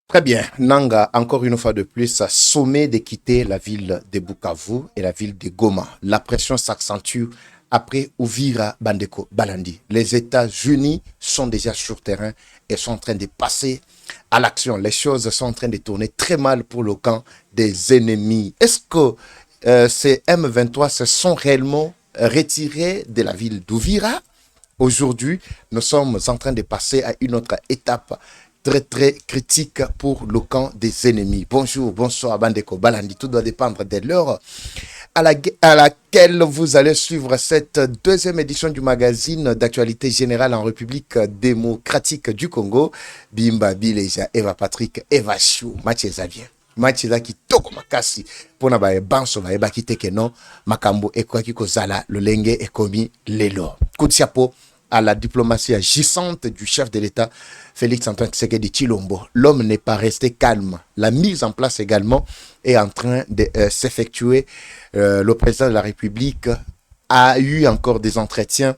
Très bien. Nanga, encore une fois de plus, sommet de quitter la ville de Bukavu et la ville de Goma. La pression s'accentue après Uvira Bandeko Balandi. Les États-Unis sont déjà sur terrain et sont en train de passer à l'action. Les choses sont en train de tourner très mal pour le camp des ennemis. Est-ce que ces M23 se sont réellement retirés de la ville d'Uvira? Aujourd'hui, nous sommes en train de passer à une autre étape très très critique pour le camp des ennemis. Bonjour, bonsoir Bandeko Balandi, tout doit dépendre de l'heure à laquelle vous allez suivre cette deuxième édition du magazine d'actualité générale en République démocratique du Congo. Bimba Bileja, Eva Patrick, Eva Chou, Mathieu Xavier. Mathieu Zaki toko makasi pona ba banso ba eba kiteke non makambo ekwaki kozala lolenge ekomi lelo. Coup de chapeau à la diplomatie agissante du chef de l'État, Félix Antoine Tshisekedi Tshilombo. L'homme n'est pas resté calme. La mise en place également est en train de s'effectuer. Le président de la République a eu encore des entretiens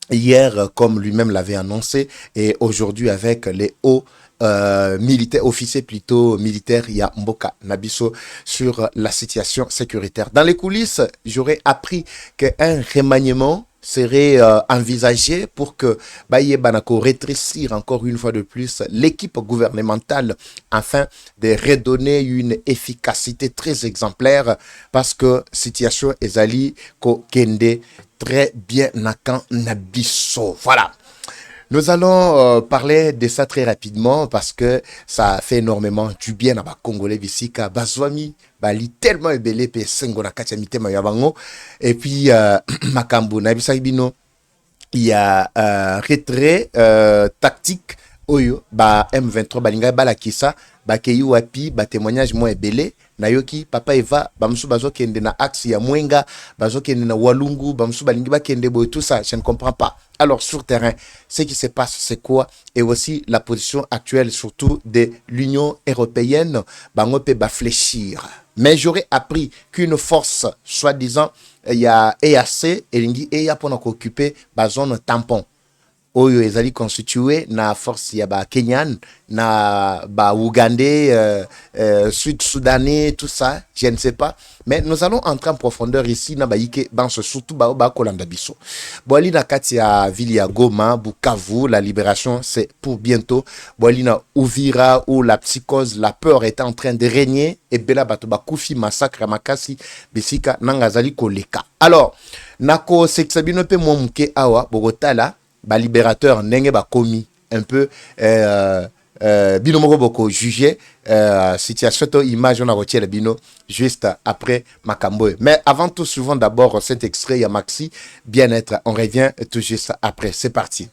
hier, comme lui-même l'avait annoncé, et aujourd'hui avec les hauts militaires, officiers plutôt militaires, il y a Mboka Nabiso sur la situation sécuritaire. Dans les coulisses, j'aurais appris qu'un remaniement serait envisagé pour que Baye Banako rétrécir encore une fois de plus l'équipe gouvernementale afin de redonner une efficacité très exemplaire parce que situation ezali ko kende très bien nakan nabiso. Voilà. Nous allons parler de ça très rapidement parce que ça fait énormément du bien à ba Congolais Bissika Bazwami bali tellement ebelé pe sengo na katia mitema ya bango et puis makambo na bisa bino il y a retrait tactique oyo ba M23 balinga balakisa ba keyi wapi ba témoignage mo ebelé nayoki papa eva bamsu bazo kende na axe ya Mwenga bazo kende na Walungu bamsu balingi ba kende boy tout ça je ne comprends pas. Alors sur terrain ce qui se passe c'est quoi et aussi la position actuelle surtout de l'Union européenne bango pe ba fléchir. Mais j'aurais appris qu'une force soi-disant il y a EAC elingi eya pour occuper ba zone tampon oyo ezali constitué na force ya ba Kenyan na ba Ougandais Sud-Soudanais tout ça je ne sais pas mais nous allons entrer en profondeur ici na ba yike banso surtout ba kolanda biso boali na kati ya ville ya Goma Bukavu la libération c'est pour bientôt boali na Uvira où la psychose la peur est en train de régner et bela bato ba kufi massacre makasi bisika nanga zali koleka alors nako sexabino pe momuke awa bogotala ba libérateur ndenge ba komi un peu bino moko boko juger situation to image on a retiré bino juste après makambo mais avant tout souvent d'abord cet extrait ya Maxi bien-être on revient tout juste après c'est parti.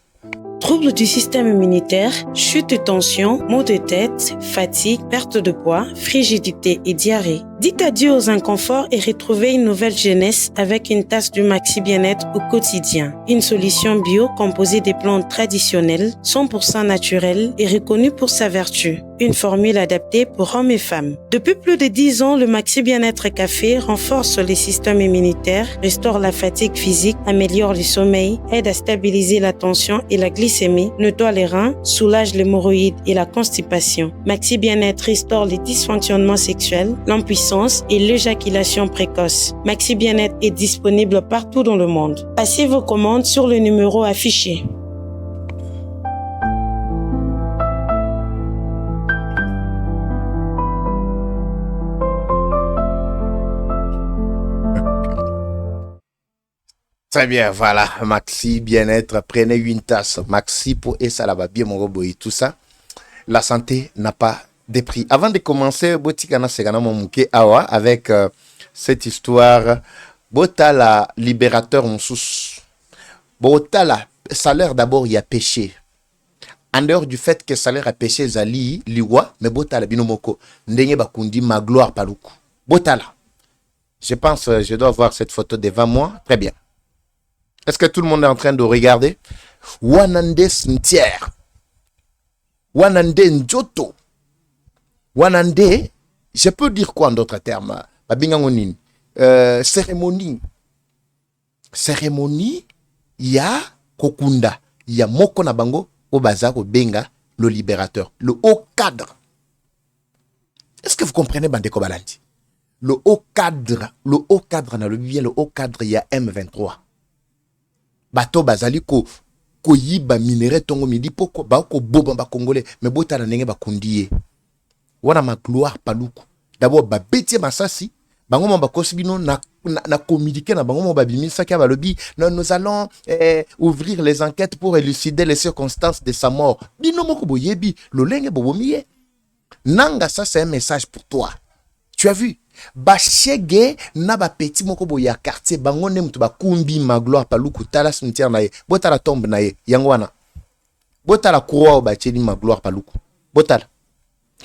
Troubles du système immunitaire, chute de tension, maux de tête, fatigue, perte de poids, frigidité et diarrhée. Dites adieu aux inconforts et retrouvez une nouvelle jeunesse avec une tasse du Maxi Bien-être au quotidien. Une solution bio composée des plantes traditionnelles, 100% naturelles et reconnue pour sa vertu. Une formule adaptée pour hommes et femmes. Depuis plus de 10 ans, le Maxi Bien-être Café renforce les systèmes immunitaires, restaure la fatigue physique, améliore le sommeil, aide à stabiliser la tension et la glycémie, nettoie les reins, soulage l'hémorroïde et la constipation. Maxi Bien-être restaure les dysfonctionnements sexuels, l'impuissance et l'éjaculation précoce. Maxi Bien-être est disponible partout dans le monde. Passez vos commandes sur le numéro affiché. Très bien, voilà, Maxi Bien-être, prenez une tasse, Maxi pour et ça là-bas, bien mon robot et tout ça. La santé n'a pas de prix. Avant de commencer, Botikana Segana Momuke Awa avec cette histoire, Botala libérateur Moussous. Botala salaire d'abord il y a péché. En dehors du fait que salaire a péché Zali, Liwa, mais Botala Binomoko, Ndenye Bakundi, ma gloire Paloukou. Botala. Je pense, je dois voir cette photo devant moi. Très bien. Est-ce que tout le monde est en train de regarder? Wanande Sntier. Wanande Njoto. Wanande, je peux dire quoi en d'autres termes? Babingangonin. Cérémonie. Cérémonie, il y a Kokunda. Il y a Moko Nabango, Obaza, Benga, le libérateur. Le haut cadre que vous comprenez, Bandeko Balandi? Le haut cadre, dans le bien, le haut cadre, il y a M23. Bato bazali ko yiba minere tongo midi poko ba ko boba ba congolais mais bota na ndenge ba kundiye. Wana ma gloire paluku. D'abord ba betie masasi, bango mo ba kosibino na communiquer na bango mo ba bimisa ka ba lobi, nous allons ouvrir les enquêtes pour élucider les circonstances de sa mort. Bino moko boyebi, lolenge bobomiye. Nanga, ça c'est un message pour toi. Tu as vu? Bachege na ba petit moko boya quartier bango ne mutu ba kumbi ma gloire paluku tala cimetière na ye. Bota la tombe na ye. Yangwana. Bota la croix ba tcheli ma gloire paluku. Bota la.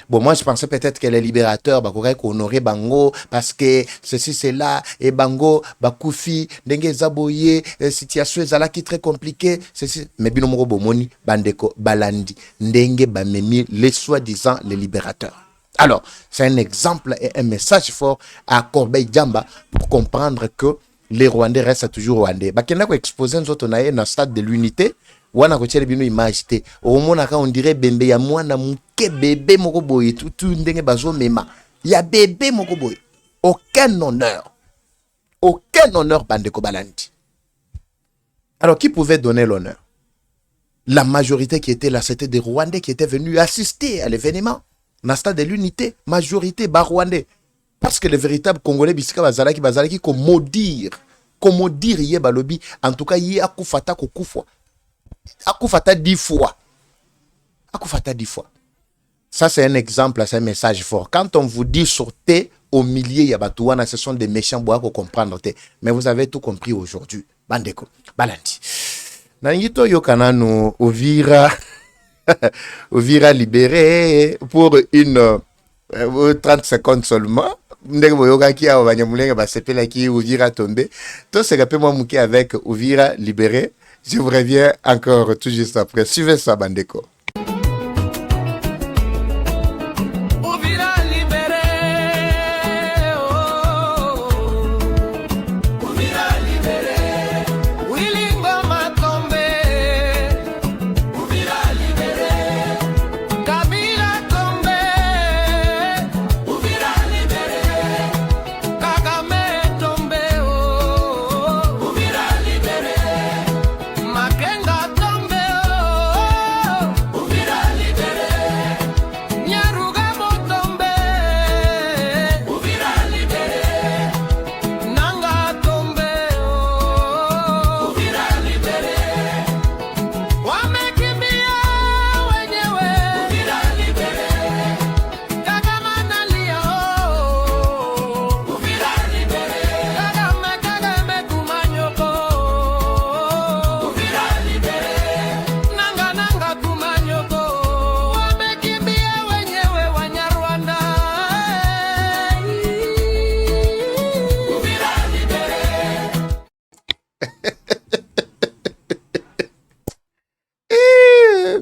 Bon, moi, je pensais peut-être que les libérateurs, bah, correct, honorer Bango, parce que ceci, c'est là, et Bango, bah, Koufi, Dengue Zaboye, situation est qui très compliquée, ceci, mais bino moko bomoni, Bandeko, Balandi, Dengue, Bamemi, les soi-disant les libérateurs. Alors, c'est un exemple et un message fort à Corbeil Djamba pour comprendre que les Rwandais restent toujours Rwandais. Bah, qu'il y a exposé nous autres, dans le stade de l'unité, wana ko tiele bino image te o mona ka on dirait bembe ya mwana muke bébé moko boye tout ndenge bazo mema ya bébé moko boye aucun honneur Bandeko Balandi. Alors qui pouvait donner l'honneur? La majorité qui était là, c'était des Rwandais qui étaient venus assister à l'événement na stade de l'unité, majorité ba Rwandais, parce que les véritables Congolais bisika bazalaki ko maudire yé balobi, en tout cas yé akufata ko kufwa akufata 10 fois. Ça c'est un exemple, c'est un message fort. Quand on vous dit sortez au milieu ya batouana, ce sont des méchants bois pour comprendre te. Mais vous avez tout compris aujourd'hui. Bandeko Balandi. Nangito yokanano Uvira Uvira libéré pour une 30 secondes seulement. Ndenge boyoka ki a banyamulenge ba sepela ki Uvira tombé. To se gape moi muke avec Uvira libéré. Je vous reviens encore tout juste après. Suivez ça, Bandeko.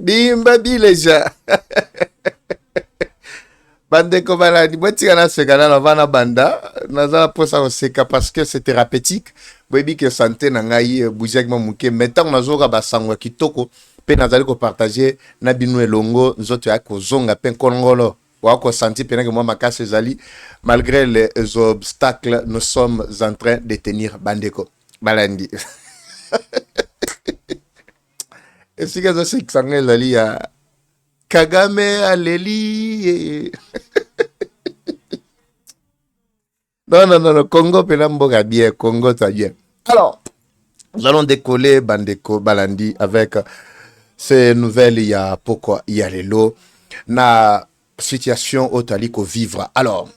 Bimba bileja. Bandeko Balandi, botika na segana na vana banda, naza posa oseka parce que c'est thérapeutique. Boyebi que santé na ngai boujek mo muke, mettons nazoka basango kitoko, pe nazali ko partager na binu elongo, nzoto ya ko zonga pe kolongolo. Wa ko senti pe na que moi makase ezali, malgré les obstacles, nous sommes en train de tenir Bandeko Balandi. Et si que ça s'engage ezali ya Kagame aleli. Non, Congo Pelamboga bien, Congo ça bien. Alors, nous allons décoller Bandeko Balandi avec ces nouvelles, il y a pourquoi il y a les lots, na situation au vivre. Alors,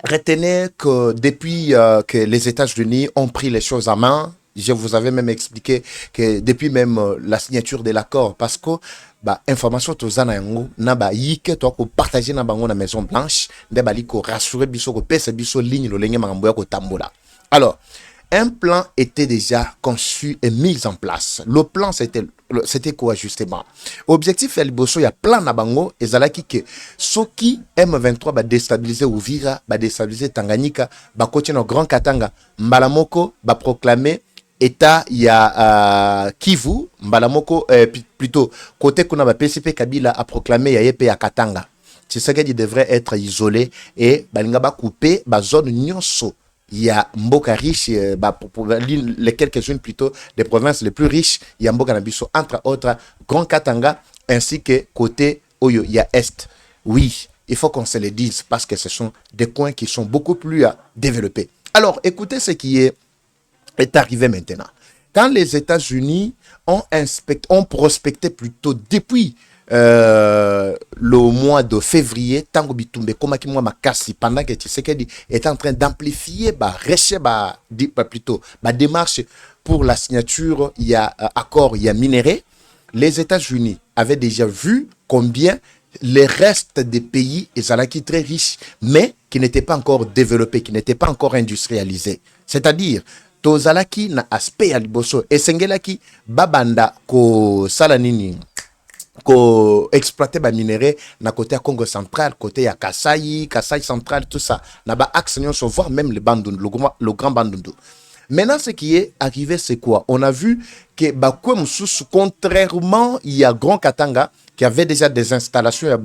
retenez que depuis que les États-Unis ont pris les choses en main, je vous avais même expliqué que depuis même la signature de l'accord, parce que bah information tozana yango na ba yike to ko partager na bango na Maison Blanche nde bali ko rassurer biso ko pesa biso ligne lo lenge makambo ya ko tambola. Alors, un plan était déjà conçu et mis en place. Le plan c'était quoi justement? Objectif el boso ya plan na bango ezalaki ke soki M23 ba déstabiliser Uvira, ba déstabiliser Tanganyika, ba continuer au Grand Katanga, mbala moko ba proclamer État ya Kivu, mbalamoko plutôt côté kuna ba PCP Kabila a proclamé ya yepe ya Katanga. Tshisekedi devrait être isolé et balinga ba couper ba zone nyonso. Il y a Mboka riche, les quelques-unes plutôt des provinces les plus riches, il y a Mboka Nabiso, entre autres, Grand Katanga, ainsi que côté Oyo, il y a Est. Oui, il faut qu'on se le dise parce que ce sont des coins qui sont beaucoup plus développés. Alors, écoutez ce qui est arrivé maintenant. Quand les États-Unis ont prospecté plutôt depuis le mois de février, Tango Bitumbe, Komaki Makasi, pendant que Tshisekedi est en train d'amplifier plutôt ma démarche pour la signature, il y a accord, il y a minéré. Les États-Unis avaient déjà vu combien les restes des pays étaient très riches, mais qui n'étaient pas encore développés, qui n'étaient pas encore industrialisés. C'est-à-dire, tozalaki na aspect ya liboso, esengelaki babanda ko salanini, ko exploiter ba minéraux na côté à Congo central, côté à Kasai central, tout ça, na ba axe nyonso, voire même le Bandundu, le grand Bandundu. Maintenant, ce qui est arrivé, c'est quoi? On a vu que Bakwe Moussous, contrairement il y a Grand Katanga, qui avait déjà des installations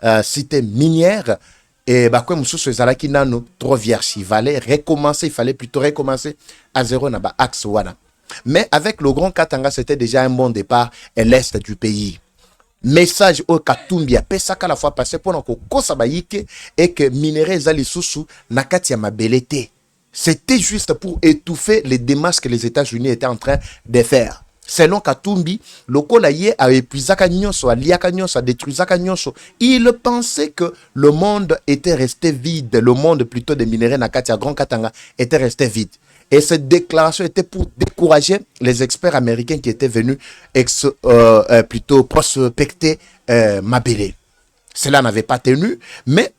à cité minière, et Bakwe Moussous, Zalaki Nano, trop vierge. Il fallait plutôt recommencer à zéro na ba axe wana. Mais avec le Grand Katanga, c'était déjà un bon départ à l'est du pays. Message au Katumbi, pesaka la fois passée pour qu'on kosabayike et que minéraux zali susu nakati ya mabelete. C'était juste pour étouffer les démarches que les États-Unis étaient en train de faire. Selon Katumbi, le Kolaye a épuisé Kanyonso, a lié Kanyonso, a détruit Kanyonso. Il pensait que le monde était resté vide. Le monde plutôt des minéraux Nakatia Grand Katanga était resté vide. Et cette déclaration était pour décourager les experts américains qui étaient venus plutôt prospecter Mabélé. Cela n'avait pas tenu, mais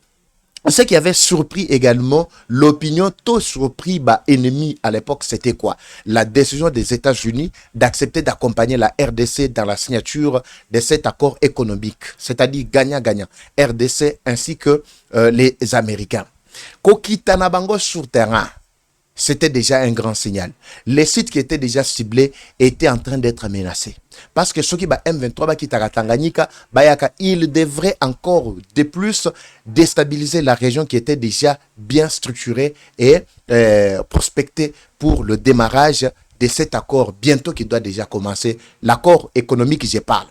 ce qui avait surpris également l'opinion, tout surpris, ennemi à l'époque, c'était quoi? La décision des États-Unis d'accepter d'accompagner la RDC dans la signature de cet accord économique, c'est-à-dire gagnant-gagnant, RDC ainsi que les Américains. Kokitana bango sur terrain. C'était déjà un grand signal. Les sites qui étaient déjà ciblés étaient en train d'être menacés. Parce que ceux qui M23 qui Tanganyika, il devrait encore de plus déstabiliser la région qui était déjà bien structurée et prospectée pour le démarrage de cet accord bientôt qui doit déjà commencer. L'accord économique, je parle.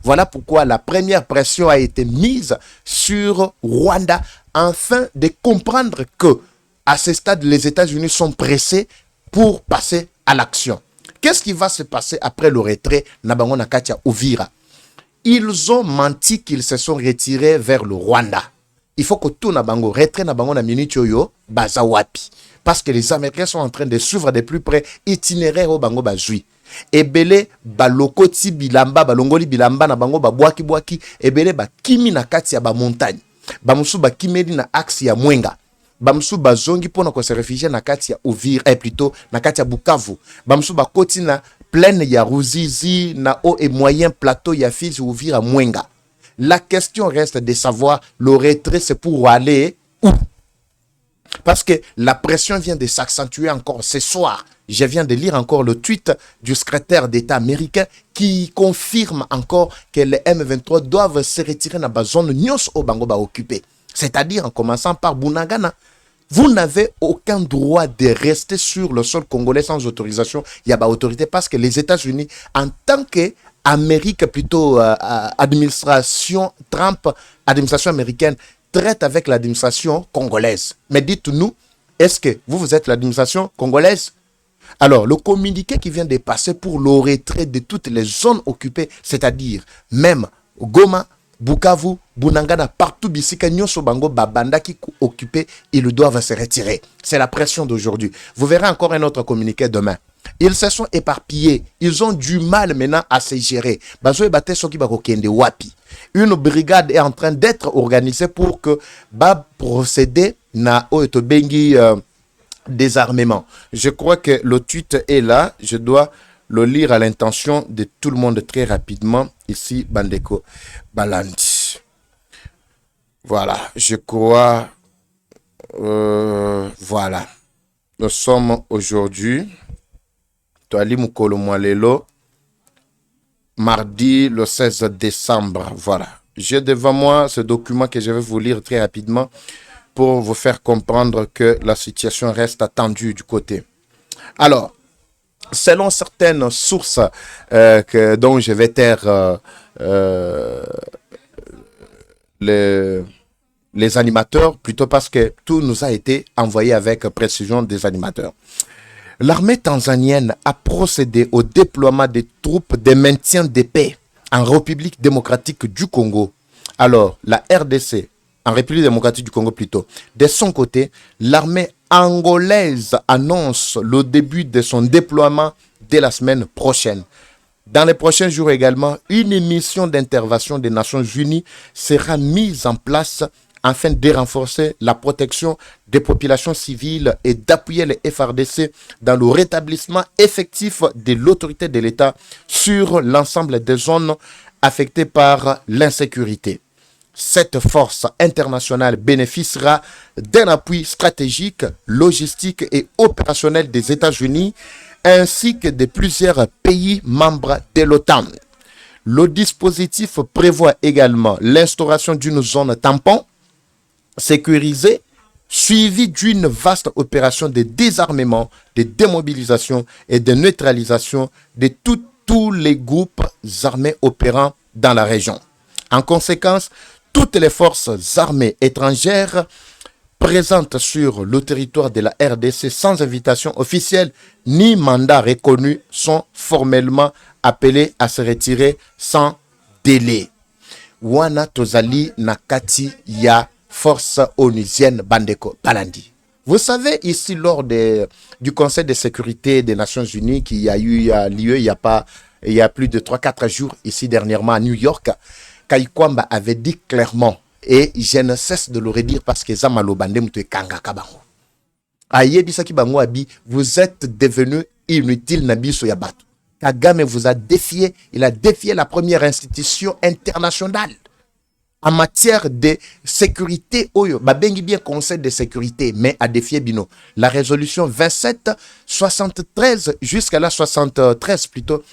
Voilà pourquoi la première pression a été mise sur Rwanda afin de comprendre que à ce stade, les États-Unis sont pressés pour passer à l'action. Qu'est-ce qui va se passer après le retrait Nabango Nakatia Uvira? Ils ont menti qu'ils se sont retirés vers le Rwanda. Il faut que tout Nabango, retrait Nabango na Minitioyo, Bazawapi. Parce que les Américains sont en train de suivre de plus près itinéraire au Bango Bazui. Ebele balokoti bilamba balongoli bilamba na bango babwaki bwaki ebele bakimi na kati ya ba montagne. Bamusu bakimeli na axe ya Mwenga. Bamsu bazongi pona ko se réfugier na kati ya Uvira plutôt na kati ya Bukavu. Bamsu bakoti na plaine ya Ruzizi na haut et moyen plateau ya Fizi Uvira Mwenga. La question reste de savoir le retrait c'est pour aller où? Parce que la pression vient de s'accentuer encore ce soir. Je viens de lire encore le tweet du secrétaire d'État américain qui confirme encore que les M23 doivent se retirer dans la zone Nyos au Bango ba occupé. C'est-à-dire en commençant par Bunagana. Vous n'avez aucun droit de rester sur le sol congolais sans autorisation. Il y a pas autorité parce que les États-Unis, en tant qu'Amérique, plutôt administration Trump, administration américaine, traite avec l'administration congolaise. Mais dites-nous, est-ce que vous êtes l'administration congolaise? Alors, le communiqué qui vient de passer pour le retrait de toutes les zones occupées, c'est-à-dire même Goma, Bukavu, Bunangana, partout, Bissika, Nyoso, Bango, Babanda qui occupé, ils doivent se retirer. C'est la pression d'aujourd'hui. Vous verrez encore un autre communiqué demain. Ils se sont éparpillés. Ils ont du mal maintenant à se gérer. Une brigade est en train d'être organisée pour que procéder na Oetobengi désarmement. Je crois que le tweet est là. Je dois le lire à l'intention de tout le monde très rapidement. Ici, Bandeko Balandi. Voilà, je crois. Voilà. Nous sommes aujourd'hui, Toali Mukolo Mwalelo, mardi le 16 décembre. Voilà. j'ai devant moi ce document que je vais vous lire très rapidement pour vous faire comprendre que la situation reste tendue du côté. Alors, selon certaines sources dont je vais taire les animateurs, plutôt parce que tout nous a été envoyé avec précision des animateurs. L'armée tanzanienne a procédé au déploiement des troupes de maintien de paix en République démocratique du Congo. Alors, la RDC, en République démocratique du Congo plutôt, de son côté, l'armée angolaise annonce le début de son déploiement dès la semaine prochaine. Dans les prochains jours également, une mission d'intervention des Nations Unies sera mise en place afin de renforcer la protection des populations civiles et d'appuyer les FARDC dans le rétablissement effectif de l'autorité de l'État sur l'ensemble des zones affectées par l'insécurité. Cette force internationale bénéficiera d'un appui stratégique, logistique et opérationnel des États-Unis ainsi que de plusieurs pays membres de l'OTAN. Le dispositif prévoit également l'instauration d'une zone tampon sécurisée, suivie d'une vaste opération de désarmement, de démobilisation et de neutralisation de tous les groupes armés opérant dans la région. En conséquence, toutes les forces armées étrangères présentes sur le territoire de la RDC sans invitation officielle ni mandat reconnu sont formellement appelées à se retirer sans délai. Wana tozali nakati ya force onusienne Bandeko Balandi. Vous savez, ici, lors du Conseil de sécurité des Nations Unies qui a eu lieu il y a plus de 3-4 jours, ici dernièrement à New York, Kaikwamba avait dit clairement, et je ne cesse de le redire parce que Zamalo Bandem te kanga kabango. Aye bisaki bango abi, vous êtes devenu inutile nabiso yabatu. Kagame vous a défié, il a défié la première institution internationale en matière de sécurité. Oyo, babengi bien conseil de sécurité, mais a défié bino. La résolution 2773 jusqu'à la 73 plutôt,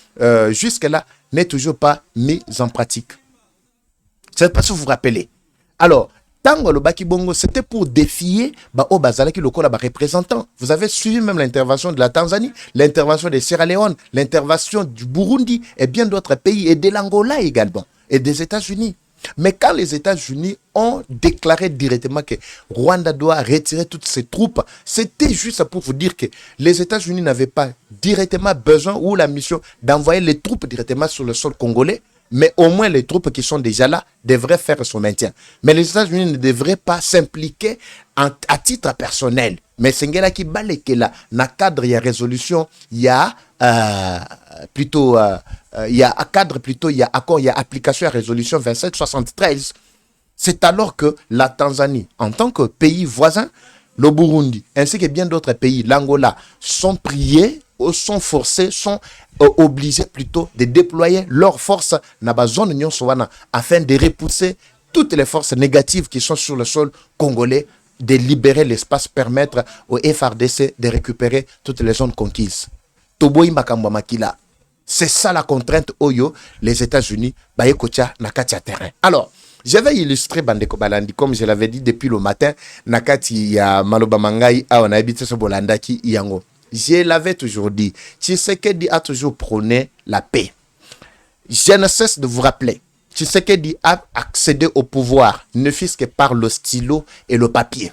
jusqu'à là n'est toujours pas mise en pratique. C'est pas si vous vous rappelez. Alors, Tango le Baki Bongo, c'était pour défier au Bazalaki le représentant. Vous avez suivi même l'intervention de la Tanzanie, l'intervention de Sierra Leone, l'intervention du Burundi et bien d'autres pays, et de l'Angola également, et des États-Unis. Mais quand les États-Unis ont déclaré directement que Rwanda doit retirer toutes ses troupes, c'était juste pour vous dire que les États-Unis n'avaient pas directement besoin ou la mission d'envoyer les troupes directement sur le sol congolais, mais au moins les troupes qui sont déjà là devraient faire son maintien. Mais les États-Unis ne devraient pas s'impliquer à titre personnel. Mais c'est ce qui balé que là, dans le cadre de la résolution, il y a plutôt, il y a cadre plutôt, il y a accord, il y a application à la résolution 2773. C'est alors que la Tanzanie, en tant que pays voisin, le Burundi, ainsi que bien d'autres pays, l'Angola, sont priés, sont forcés, sont obligés plutôt de déployer leurs forces dans la zone Union Sowana afin de repousser toutes les forces négatives qui sont sur le sol congolais, de libérer l'espace, permettre au FARDC de récupérer toutes les zones conquises. Toboyi Makambo Makila. C'est ça la contrainte Oyo, les États-Unis, Bayekocha, Nakatia terrain. Alors, je vais illustrer Bandeko Balandi, comme je l'avais dit depuis le matin, Nakati ya Maloba Mangai, on a habité ce Bolandaki, Yango. Je l'avais toujours dit, Tshisekedi a toujours prôné la paix. Je ne cesse de vous rappeler, Tshisekedi a accédé au pouvoir, ne fût-ce que par le stylo et le papier.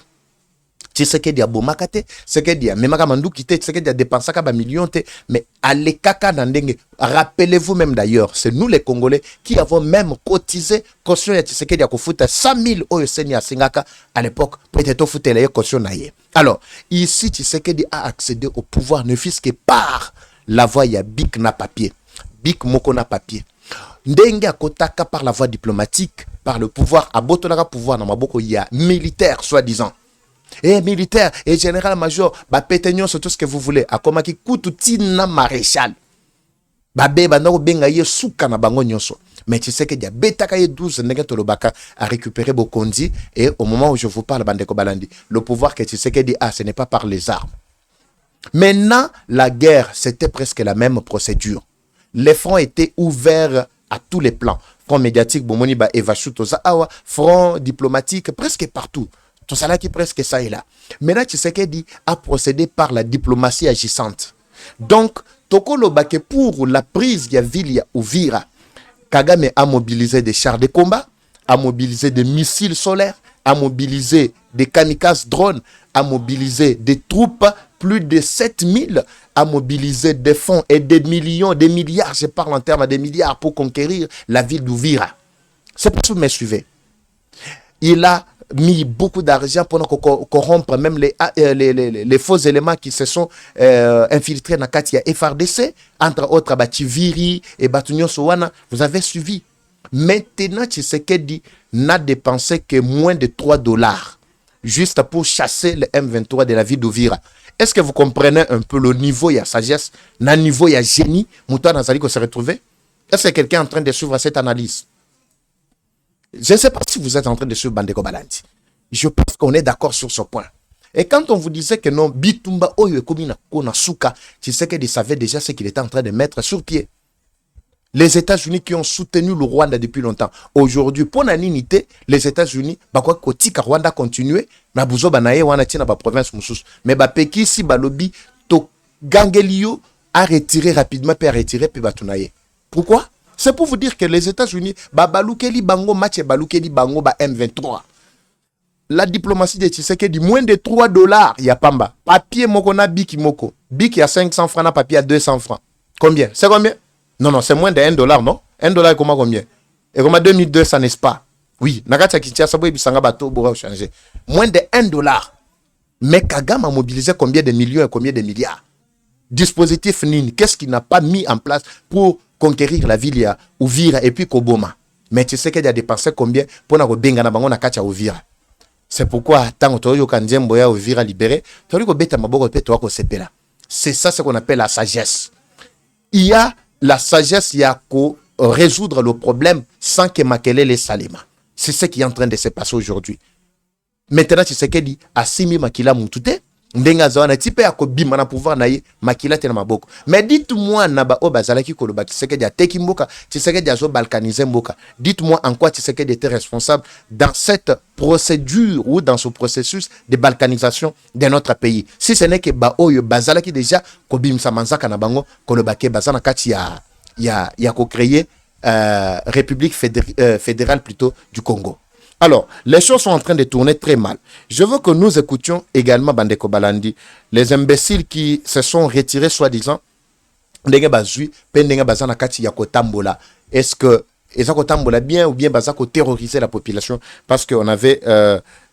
Tshisekedi a bomakate, Tshisekedi a memaka mandukite, Tshisekedi a dépensé ba millions, mais allez kaka nandenge. Rappelez-vous même d'ailleurs, c'est nous les Congolais qui avons même cotisé caution ya Tshisekedi a kofuta 100 000 oyo seni a singaka à l'époque, peut-être foute la caution naie. Alors, ici Tshisekedi a accédé au pouvoir ne fût-ce que par la voie ya Bik na papier. Bik moko na papier. Ndenge akotaka par la voie diplomatique, par le pouvoir, abotolaka pouvoir na maboko ya militaire soi-disant. Et militaire et général-major, pétegnon sur tout ce que vous voulez. A komaki kututina maréchal. Babe bandako benga ye suka na bango nyonso. Mais tu sais que dia betaka ye 12 ndenge tolobaka a récupéré Bokondi, et au moment où je vous parle Bandeko Balandi, le pouvoir que tu sais que dit ce n'est pas par les armes. Maintenant, la guerre, c'était presque la même procédure. Les fronts étaient ouverts à tous les plans. front médiatique, bomoni ba Eva Chutoza awa, front diplomatique, presque partout. Tout ça là qui presque ça est là. Maintenant, Tshisekedi a procédé par la diplomatie agissante. Donc, Tokolo Bake pour la prise de la ville ya Uvira, Kagame a mobilisé des chars de combat, a mobilisé des missiles solaires, a mobilisé des kamikazes drones, a mobilisé des troupes, plus de 7000, a mobilisé des fonds et des millions, des milliards, je parle en termes de milliards, pour conquérir la ville d'Uvira. C'est pour ça que vous me suivez. Il a mis beaucoup d'argent pour corrompre même les faux éléments qui se sont infiltrés dans Katia FRDC, entre autres Bativiri et Batunyo Sowana. Vous avez suivi. Maintenant, Tshisekedi n'a dépensé que moins de $3 juste pour chasser le M23 de la ville d'Uvira. Est-ce que vous comprenez un peu le niveau, il y a sagesse, le niveau, il y a génie, Mouton Nazali qu'on s'est retrouvé? Est-ce que quelqu'un est en train de suivre cette analyse? Je ne sais pas si vous êtes en train de suivre Bandeko Balandi. Je pense qu'on est d'accord sur ce point. Et quand on vous disait que non, Bitumba Oyo Komina Konasuka, Tshisekedi savait déjà ce qu'il était en train de mettre sur pied. Les États-Unis qui ont soutenu le Rwanda depuis longtemps. Aujourd'hui, pour l'unité, les États-Unis, bakwa kotika Rwanda continuer, na buzo banaye wana tina ba province mususu. Mais ba peki si balobi to gangelio a retiré rapidement, puis a retiré puis batunaye. Pourquoi? C'est pour vous dire que les États-Unis, babalukeli bango match balukeli bango ba M23. La diplomatie de Tshisekedi, moins de $3, il y a pamba. Papier moko na biki moko. Biki à 500 francs, na papier à 200 francs. Combien? C'est combien? Non, c'est moins de $1, non? $1 est comment combien? Et comment 2200, n'est-ce pas? Oui, Nagacha Kinshasa, bisanga bato, bora changer. Moins de $1. Mais Kagame a mobilisé combien de millions et combien de milliards? Dispositif Nini, qu'est-ce qu'il n'a pas mis en place pour conquérir la ville ya Uvira et puis Koboma? Mais tu sais qu'il a dépensé combien pour na benga na bango na kacha Uvira? C'est pourquoi tant que tu as ya Uvira libéré, tu as beta maboko pe to ko sepela. C'est ça ce qu'on appelle la sagesse. Il y a la sagesse, il y a qu'à résoudre le problème sans que Makele les salima. C'est ce qui est en train de se passer aujourd'hui. Maintenant, tu sais qu'il dit Assimi Makila Moutouté, Ndenga Zawana, type à Kobima na pouvoir naïe, Makila tena maboko. Mais dites-moi, Naba Obazalaki Koloba, tu sais qu'il y a Teki Mboka, tu sais qu'il y a Zo balkanisé Mboka. Dites-moi en quoi tu sais qu'il était responsable dans cette procédure ou dans ce processus de balkanisation de notre pays. Si ce n'est que Baoyo Bazalaki déjà, Kobim Samanzaka Nabango, Kolobake Bazana Kati ya co-créé République fédérale plutôt du Congo. Alors, les choses sont en train de tourner très mal. Je veux que nous écoutions également Bandeko Balandi, les imbéciles qui se sont retirés soi-disant. Est-ce que Ezako Tambola bien ou bien Bazako terroriser la population? Parce qu'on avait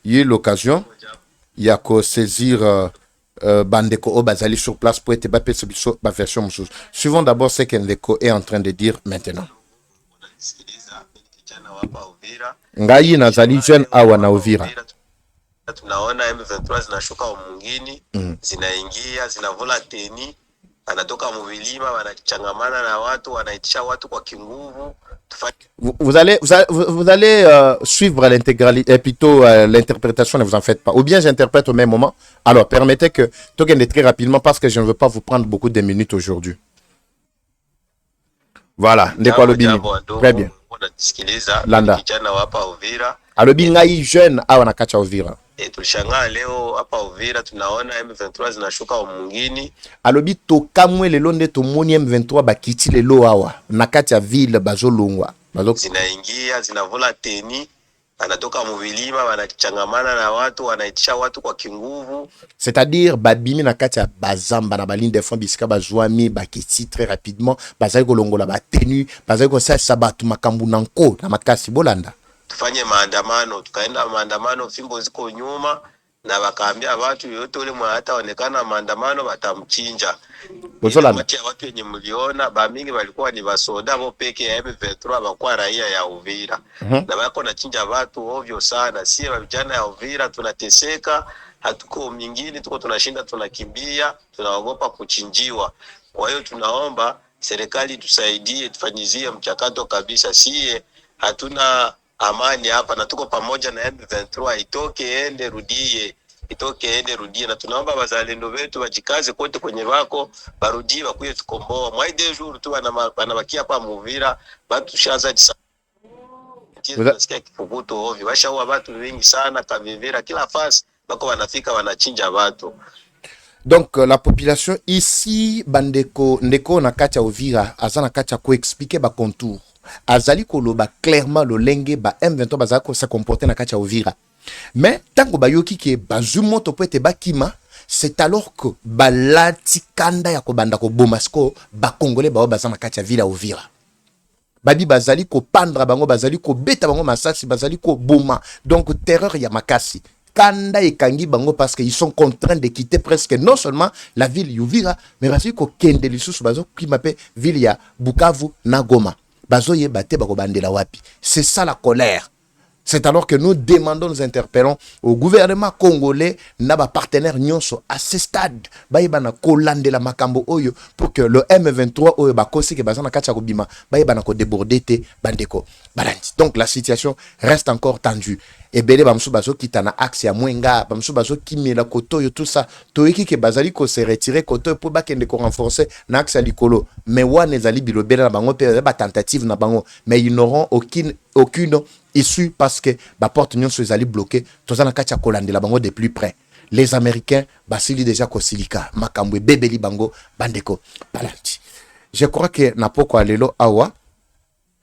eu l'occasion, il y a qu'à saisir Bandeko Obazali sur place pour être bappé sur la version. Suivons d'abord ce qu'Endeko est en train de dire maintenant. Ngai nazali jeune awa na Uvira. Tunaona M23 zinashuka mungini, zinaingia, zinavula teni, anatoka muvilima, wanachangamana na watu, wanaitisha watu kwa kinguvu. Vous allez suivre l'intégralité, plutôt l'interprétation, ne vous en faites pas. Ou bien j'interprète au même moment. Alors, permettez que Tokende très rapidement parce que je ne veux pas vous prendre beaucoup de minutes aujourd'hui. Voilà, ndeko alobini. Très bien. Landa. Alobi ngai jeune awa na kacha Uvira. Tulishangaa leo hapa Uvira tunaona M23 zinashuka mungini. Alobi tokamwe lelo nde tomoni M23 bakiti lelo awa na kacha ville bazolungwa. Zinaingia, zinavula teni, anatoka muvilima, wanachangamana na watu, wanaitisha watu kwa kinguvu. C'est-à-dire babimi na kacha bazamba na baline de fond bisika bazwami bakiti très rapidement, bazali kolongola ba tenu, bazali ko sa batu makambu nanko na makasi bolanda. Tufanye maandamano, tukaenda maandamano, fimbo ziko nyuma na wakaambia watu yote ule mwa hata onekana maandamano watamchinja. Kati ya watu wenye mliona bamingi walikuwa ni basoda bo peke ya M23 bakwa raia ya Uvira. Na wako na chinja watu ovyo sana. Sie vijana ya Uvira tunateseka, hatuko mingine, tuko tunashinda, tunakimbia, tunaogopa kuchinjiwa. Kwa hiyo tunaomba serikali tusaidie, tufanyizie mchakato kabisa. Sie hatuna amani hapa na tuko pamoja na M23, itoke ende rudie, na tunaomba wazalendo wetu wajikaze kote kwenye wako barudie bakuye tukomboa. Mwaide jour tu wanabakia hapa Muvira, batu shaza tunasikia kifukuto ovyo, washaua watu wengi sana Kavivira, kila fasi bako wanafika wanachinja watu. Donc la population ici bandeko ndeko na kati ya Uvira azana kati ya ko expliquer ba contour azali koloba clairement lo lenge ba M23 bazako se comporter na kati ya Uvira, mais tango bayoki ke bazumo to peut être bakima, c'est alors que balati kanda ya ko banda ko bomasko ba congolais ba bazana kati ya ville ya Uvira babi bazali ko pandra bango, bazali ko beta bango masasi, bazali ko boma, donc terreur ya makasi kanda ekangi bango parce qu'ils sont contraints de quitter presque non seulement la ville Uvira, mais bazali ko kende lisusu bazo kimape ville ya Bukavu na Goma, bazo ye bate bako bandela wapi. C'est ça la colère. C'est alors que nous demandons, nous interpellons au gouvernement congolais, naba partenaire nyonso à ce stade, baïbana kolande la makambo oyo pour que le M23 oyo bakosi ke bazana kacha kobima, baïbana ko déborder te bandeko balandi. Donc la situation reste encore tendue. Et belé bamsou bazo kitana axe ya mwenga, bamsou bazo kimela koto yo tout ça, toyeki ke bazali ko se retirer koto pour bakende ko renforcer na axe ya likolo. Mais wane zali bilobela na bango pe ba tentative na bango, mais ils n'auront aucune issue parce que la porte n'yon se zali bloquée, tous en kacha kolande la bango de plus près. Les Américains basili déjà ko silika, makambwe bebeli bango bandeko balanti. Je crois que napoko alelo awa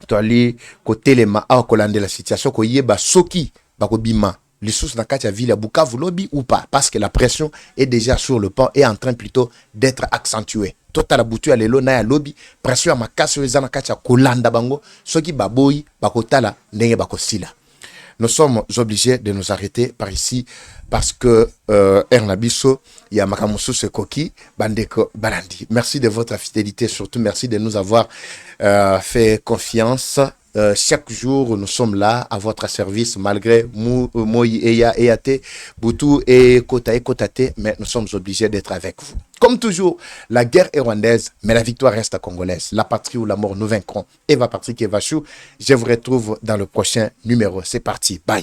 to ali ko telema awa kolande la situation ko yeba soki bako bima les sources dans la ville à Bukavu lobby ou pas, parce que la pression est déjà sur le pont et en train plutôt d'être accentuée. Total abutu alelo na ya lobby, pression à makasi wezana kacha kolanda bango, soki baboyi bakotala ndenge bakosila. Nous sommes obligés de nous arrêter par ici parce que Ernabiso, il y a Makamusu Sekoki, Bandeko Balandi. Merci de votre fidélité, surtout merci de nous avoir fait confiance. Chaque jour, nous sommes là à votre service, malgré Moï, Eya, Eyate, Boutou et Kotate, mais nous sommes obligés d'être avec vous. Comme toujours, la guerre est rwandaise, mais la victoire reste congolaise. La patrie ou la mort, nous vaincrons. Eva Patrick Evachou, je vous retrouve dans le prochain numéro. C'est parti, bye.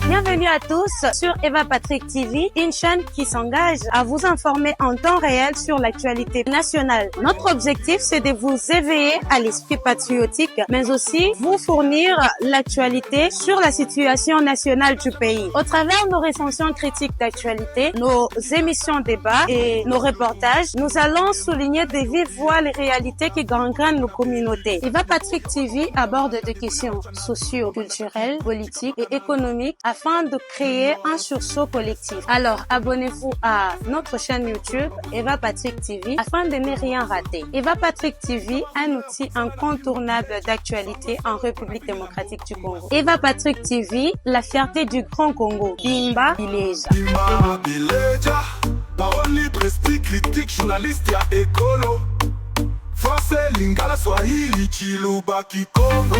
Bienvenue à tous sur Eva Patrick TV, une chaîne qui s'engage à vous informer en temps réel sur l'actualité nationale. Notre objectif, c'est de vous éveiller à l'esprit patriotique, mais aussi vous fournir l'actualité sur la situation nationale du pays. Au travers de nos recensions critiques d'actualité, nos émissions débats et nos reportages, nous allons souligner de vive voix les réalités qui gangrènent nos communautés. Eva Patrick TV aborde des questions socio-culturelles, politiques et économiques afin de créer un sursaut collectif. Alors, abonnez-vous à notre chaîne YouTube Eva Patrick TV afin de ne rien rater. Eva Patrick TV, un outil incontournable d'actualité en République démocratique du Congo. Eva Patrick TV, la fierté du Grand Congo. Bimba Bileja. Bimba Bileja, parole libre, esprit critique, journaliste ya écolo. Français, Lingala, Swahili, Chiluba, Kikongo.